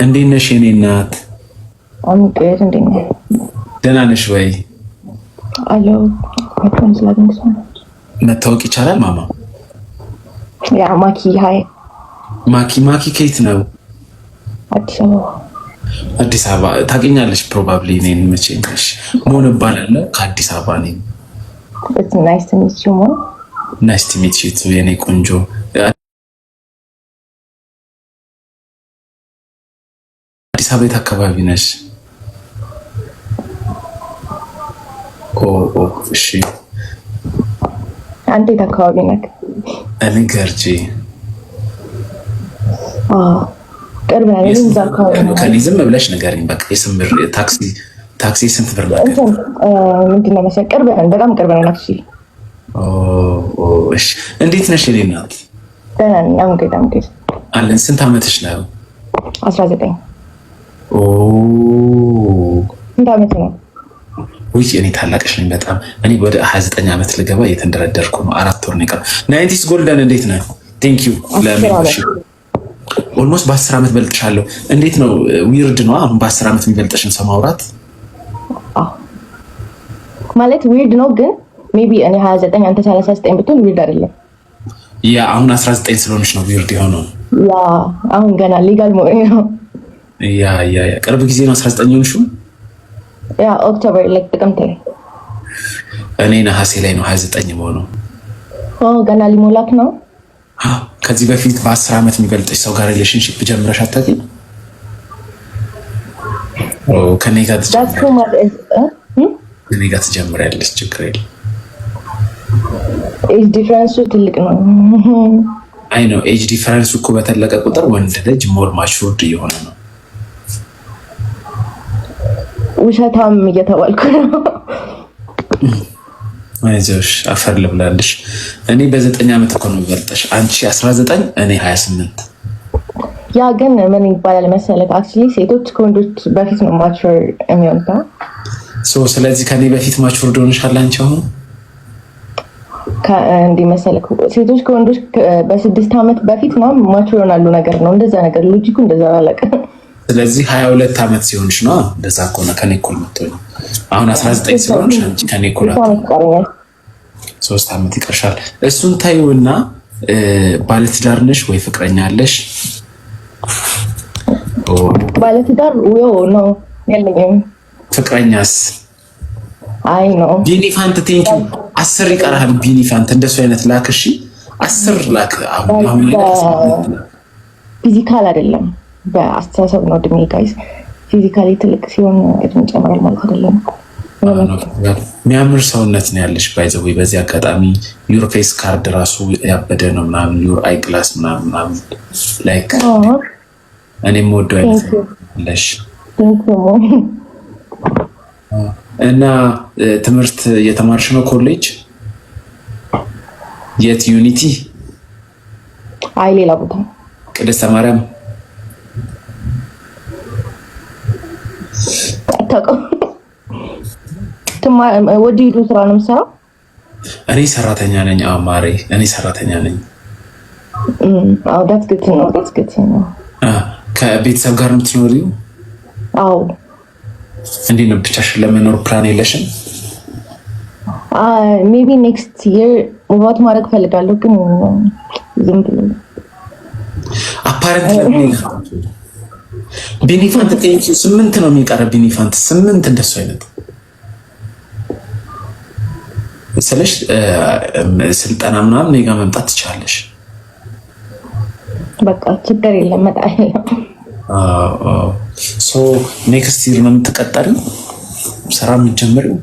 እንዴት ነሽ የኔ እናት? አምቄት እንዴት ነሽ? ደህና ነሽ ወይ? አሎ አጥቶን ስላገኘሽ መታወቅ ይቻላል ማማ? ያ ማኪ ሃይ ማኪ ከየት ነው? አዲስ አበባ። አዲስ አበባ ታገኛለሽ ፕሮባብሊ እኔን መቼ ነሽ? ሞን እባላለሁ ከአዲስ አበባ ነኝ። It's nice to meet you more. Nice to meet you too የኔ ቆንጆ። አዲስ አበባ የት አካባቢ ነሽ? ኦ እሺ። አንተ የት አካባቢ ነህ? እኔ ገርጂ። ቅርብ ነኝ። እዛ አካባቢ ነው። ከኔ ዝም ብለሽ ንገሪኝ በቃ። የስምር ታክሲ ስንት ብር ላከ? ምንድን ነው መሰለህ ቅርብ ነን፣ በጣም ቅርብ ነን ታክሲ። እሺ እንዴት ነሽ የኔ እናት? ደህና ነኝ። አምቄት አለን። ስንት አመትሽ ነው? 19። ስንት አመት ነው? ውይ እኔ ታላቅሽ ነኝ በጣም። እኔ ወደ 29 አመት ልገባ እየተንደረደርኩ ነው። 4 ወር ነው የቀረው። ናይንቲስ ጎልደን እንዴት ነህ? ቴንክ ዩ ለሜምበርሺፕ። ኦልሞስት በ10 አመት በልጥሻለሁ። እንዴት ነው? ዊርድ ነው አሁን በ10 አመት የሚበልጥሽን ሰው ማውራት ማለት ዊርድ ነው፣ ግን ሜቢ እኔ 29 አንተ 39 ብትሆን ዊርድ አይደለም። ያ አሁን 19 ስለሆነች ነው ዊርድ የሆነው። ያ አሁን ገና ሊጋል ሞሪ ነው። ያ ቅርብ ጊዜ ነው 19 ሆንሽው? ያ ኦክቶበር ላይ ጥቅምት ላይ። እኔ ነሐሴ ላይ ነው 29 የሆነው። ገና ሊሞላክ ነው። ከዚህ በፊት በ10 አመት የሚበልጥሽ ሰው ጋር ሪሌሽንሺፕ ጀምረሽ አታውቂም? ከኔ ጋር ትጀምሪያለሽ። ችግር የለም። ኤጅ ዲፈረንሱ ትልቅ ነው። አይ ነው ኤጅ ዲፈረንሱ እኮ በተለቀ ቁጥር ወንድ ልጅ ሞር ማቹርድ እየሆነ ነው። ውሸታም እየተባልኩ ነው። አይዞሽ አፈር ልብላለሽ። እኔ በ9 አመት እኮ ነው የሚበልጥሽ። አንቺ 19 እኔ 28። ያ ግን ምን ይባላል መሰለህ አክቹሊ ሴቶች ከወንዶች በፊት ነው ማቹር የሚሆኑት። ስለዚህ ከኔ በፊት ማቹርድ ሆነሻል አንቺ አሁን። እንዲህ መሰለህ ሴቶች ከወንዶች በ6 አመት በፊት ነው ማቹር ይሆናሉ ነገር ነው። እንደዛ ነገር ሎጂኩ እንደዛ አለቀ። ስለዚህ 22 አመት ሲሆንሽ ነው እንደዛ ከሆነ ከኔ እኩል መጥቶኝ። አሁን 19 ሲሆንሽ አንቺ ከኔ እኩል 3 አመት ይቀርሻል። እሱን ታዩና ባለትዳር ነሽ ወይ ፍቅረኛ አለሽ? ባለትዳር ነው ያለኝ። ፍቅረኛስ? አይ ነው ቢኒፋንት ቴንኪ 10 ይቀርሃል። ቢኒፋንት እንደሱ አይነት ላክ። እሺ 10 ላክ። አሁን ፊዚካል አይደለም በአስተሳሰብ ነው እድሜ ጋይስ። ፊዚካሊ ትልቅ ሲሆን እድሜ ይጨምራል ማለት አይደለም። የሚያምር ሰውነት ነው ያለሽ ባይዘው። በዚህ አጋጣሚ ዩር ፌስ ካርድ ራሱ ያበደ ነው ምናምን ዩር አይ ግላስ ምናምን ላይክ እኔም ወዶ አይደለሽ። እና ትምህርት እየተማርሽ ነው ኮሌጅ? የት ዩኒቲ? አይ ሌላ ቦታ ቅድስተ ማርያም ወደ ሂዱ ስራ ነው የምሰራው። እኔ ሰራተኛ ነኝ። ማሬ እኔ ሰራተኛ ነኝ። ዳትስ ግድ ነው። ከቤተሰብ ጋር ነው የምትኖሪው? አዎ። እንዴት ነው ብቻሽን ለመኖር ፕላን የለሽም? ሜቢ ኔክስት ይር ሙቭ ማድረግ ፈልጋለሁ፣ ግን ዝም ብሎ አፓረንት ቢኒፋንት 8 ነው የሚቀረ። ቢኒፋንት 8 እንደሱ አይነት ስለሽ ስልጠና ምናምን እኔ ጋር መምጣት ትችላለሽ። በቃ ችግር የለም እመጣለሁ። ኔክስት ይር ነው የምትቀጠሪው ስራ የምትጀምሪው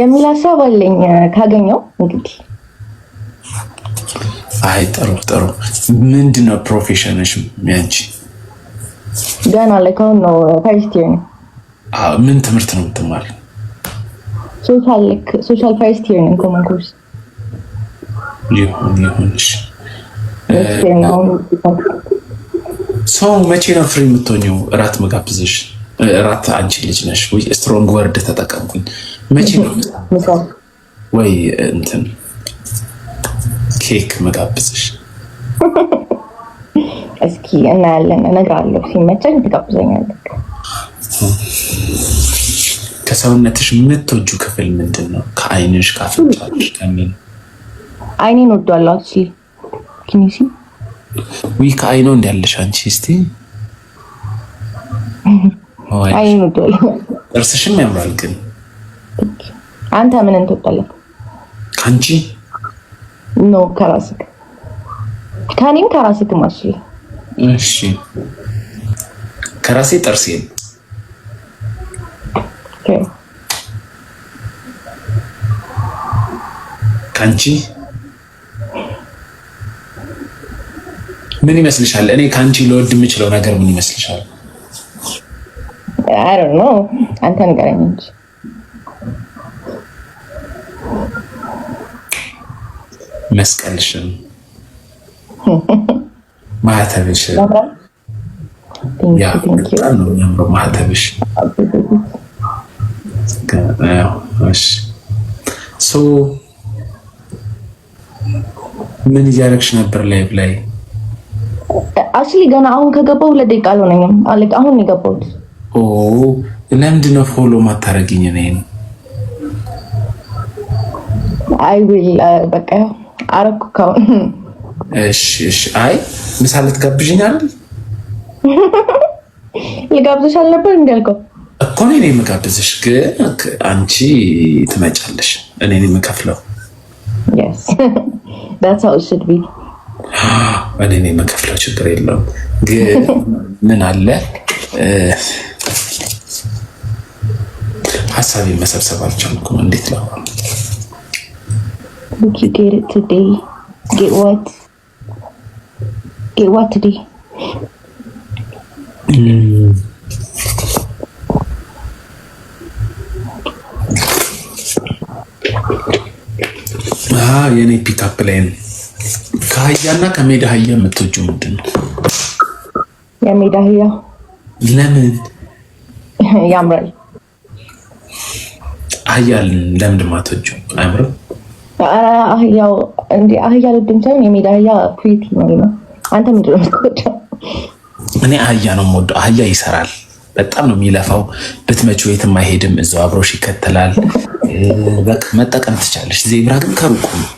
የሚል ሀሳብ አለኝ ካገኘው እንግዲህ። አይ ጥሩ። ምንድነው ፕሮፌሽንሽ ያንቺ? ገና ለካውን ነው ፈርስት ይር ነው። ምን ትምህርት ነው የምትማሪው? ሶሻል ፈርስት ይር ነው ኮመን ኮርስ። ይሁንሽ። ሰው መቼ ነው ፍሪ የምትሆኚው? እራት መጋብዝሽ? እራት አንቺ ልጅ ነሽ ወይ? ስትሮንግ ወርድ ተጠቀምኩኝ። መቼ ነው ወይ እንትን ኬክ መጋብዝሽ? እስኪ እናያለን፣ እነግርሃለሁ። ሲመቸኝ ትጋብዘኛለህ። ከሰውነትሽ የምትወጂው ክፍል ምንድን ነው? ከአይንሽ፣ ከአፍንጫሽ፣ ከምን? አይኔን ወዷለሁ። አክቹሊ ኪኒሲ ዊ ከአይኖ እንዳለሽ አንቺ እስቲ አይኔን ወዷለሁ። ጥርስሽም ያምራል። ግን አንተ ምን እንትወጣለህ? ካንቺ ኖ ከራስክ ከኔም ከራስክ ማሽ። እሺ ከራሴ ጥርሴን ካንቺ ምን ይመስልሻል? እኔ ካንቺ ልወድ የምችለው ነገር ምን ይመስልሻል? አይ ዶንት ኖ አንተ ንገረኝ እንጂ። መስቀልሽን፣ ማህተብሽን ያ በጣም ነው የሚያምረው ማህተብሽ። ሶ ምን እያደረግሽ ነበር ላይቭ ላይ? አክቹሊ ገና አሁን ከገባሁ 2 ደቂቃ አልሆነኝም። አሁን የገባሁት። ኦ ለምንድን ነው ፎሎ ማታረጊኝ? እኔን አይ ዊል በቃ አረኩ ካሁን። እሺ እሺ። አይ ምሳ ልትጋብዥኝ አይደል? ልጋብዝሽ አልነበር እንዳልከው እኮ እኔ ነኝ የምጋብዝሽ፣ ግን አንቺ ትመጫለሽ፣ እኔ ነኝ የምከፍለው። yes that's how it should be። እኔ ነኝ የምከፍለው፣ ችግር የለውም። ግን ምን አለ ሀሳቤን መሰብሰብ አልቻልኩም። እንዴት ነው? Did you get it today? Get what? Get what today? የኔ ፒክአፕ ላይን ከአህያና ከሜዳ አህያ የምትወጂው ምንድን ነው? የሜዳ አህያ። ለምን? ያምራል። አህያ ለምንድን ማትወጂው? አያምርም? አህያው እንደ አህያ ልድም ሳይሆን የሜዳ አህያ ፕሪቲ ነው። አንተ ምንድን ነው የምትወጂው? እኔ አህያ ነው የምወደው። አህያ ይሰራል፣ በጣም ነው የሚለፋው። ብትመጪው የትም አይሄድም፣ እዛው አብሮሽ ይከተላል። በቃ መጠቀም ትቻለሽ። ዜብራ ግን ከሩቁ ነው።